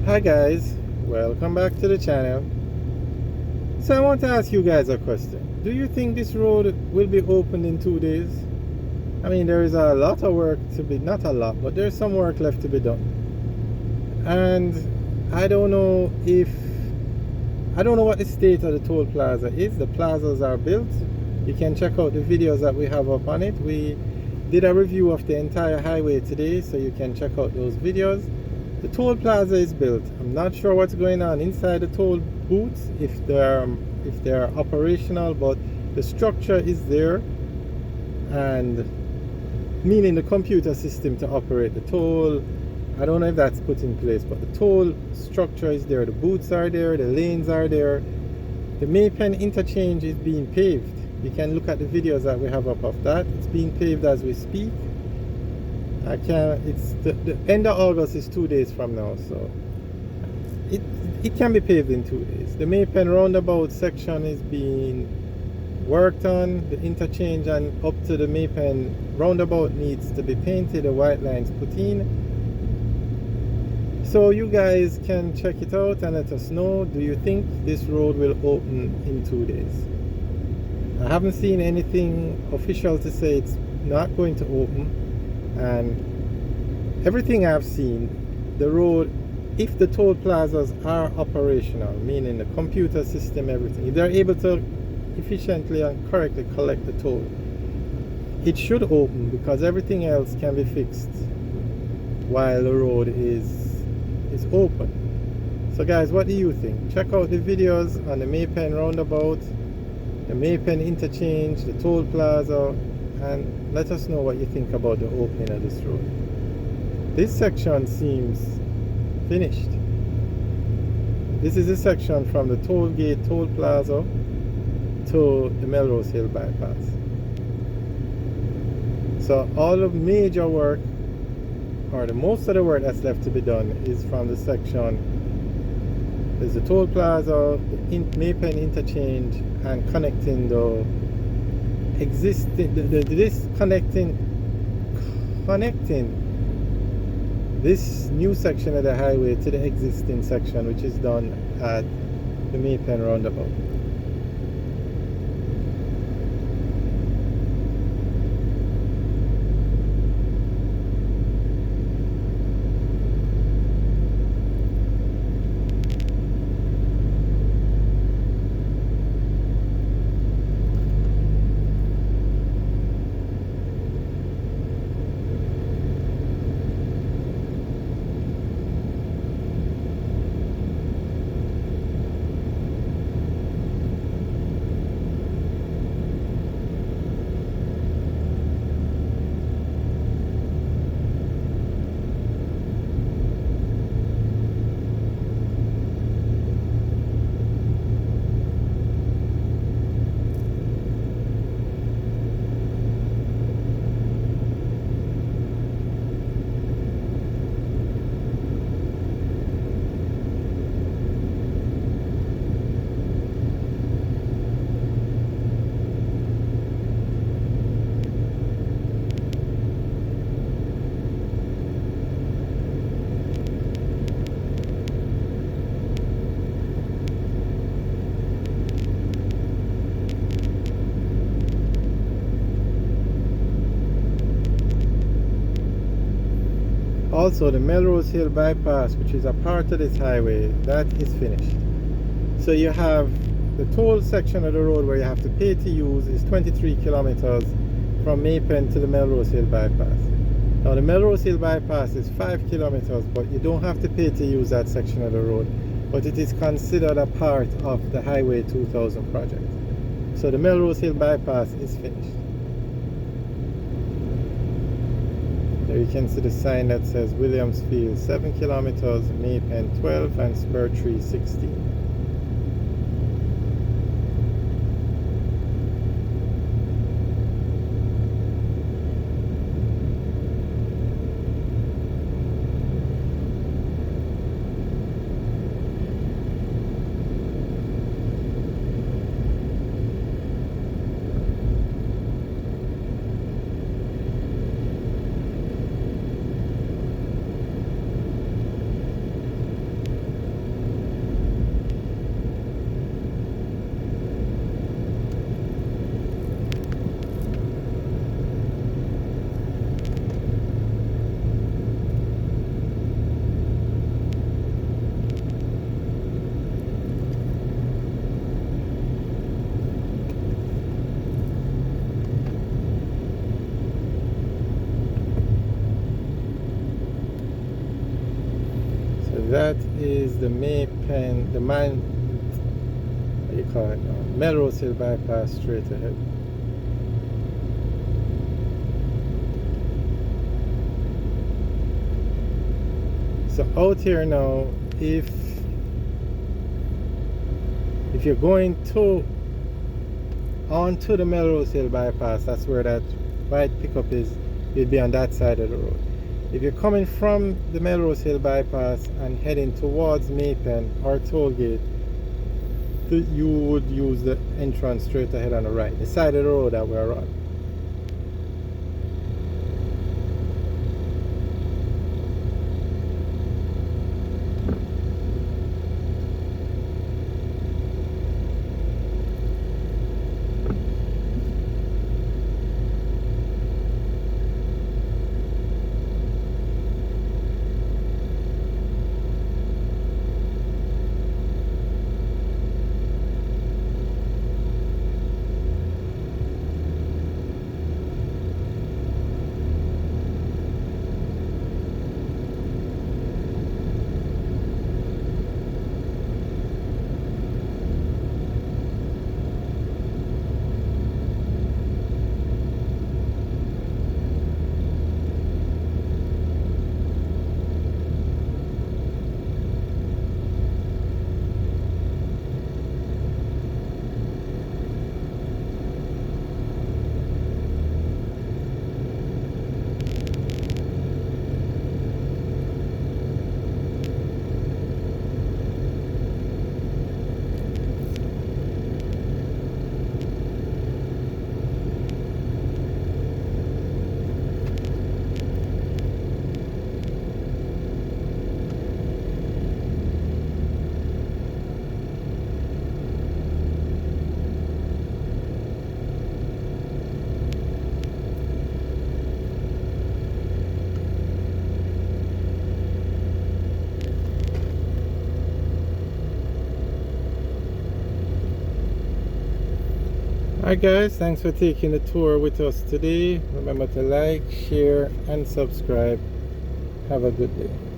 Hi guys, welcome back to the channel. So I want to ask you guys a question. Do you think this road will be opened in 2 days? I mean, there is a lot of work to be, not a lot, but there's some work left to be done. And I don't know what the state of the toll plaza is. The plazas are built. You can check out the videos that we have up on it. We did a review of the entire highway today, so you can check out those videos. The toll plaza is built. I'm not sure what's going on inside the toll booths, if they're operational, but the structure is there, and meaning the computer system to operate the toll. I don't know if that's put in place, but the toll structure is there. The booths are there, the lanes are there. The Maypen interchange is being paved. You can look at the videos that we have up of that. It's being paved as we speak. It's the end of August is 2 days from now, so it can be paved in 2 days. The Maypen roundabout section is being worked on. The interchange and up to the Maypen roundabout needs to be painted, the white lines put in. So you guys can check it out and let us know. Do you think this road will open in 2 days? I haven't seen anything official to say it's not going to open. And everything I've seen, the road, if the toll plazas are operational, meaning the computer system, everything, if they're able to efficiently and correctly collect the toll, it should open, because everything else can be fixed while the road is open. So guys, what do you think? Check out the videos on the Maypen roundabout, the Maypen interchange, the toll plaza, and let us know what you think about the opening of this road. This section seems finished. This is a section from the toll gate, toll plaza to the Melrose Hill bypass. So all of major work, or the most of the work that's left to be done, is from the section. There's the toll plaza, the Maypen interchange, and connecting the existing, connecting this new section of the highway to the existing section, which is done at the Maypen roundabout. Also, the Melrose Hill bypass, which is a part of this highway, that is finished. So you have the toll section of the road where you have to pay to use is 23 kilometers from Maypen to the Melrose Hill bypass. Now the Melrose Hill bypass is 5 kilometers, but you don't have to pay to use that section of the road, but it is considered a part of the Highway 2000 project. So the Melrose Hill bypass is finished. There you can see the sign that says Williamsfield 7 kilometers, Maypen 12, and Spur 3 16. That is the Maypen, the man, what do you call it now? Melrose Hill bypass straight ahead. So out here now, if you're going onto the Melrose Hill bypass, that's where that white pickup is, you'd be on that side of the road. If you're coming from the Melrose Hill bypass and heading towards Maypen or Tollgate, you would use the entrance straight ahead on the right, the side of the road that we're on. Alright guys, thanks for taking the tour with us today. Remember to like, share and subscribe. Have a good day.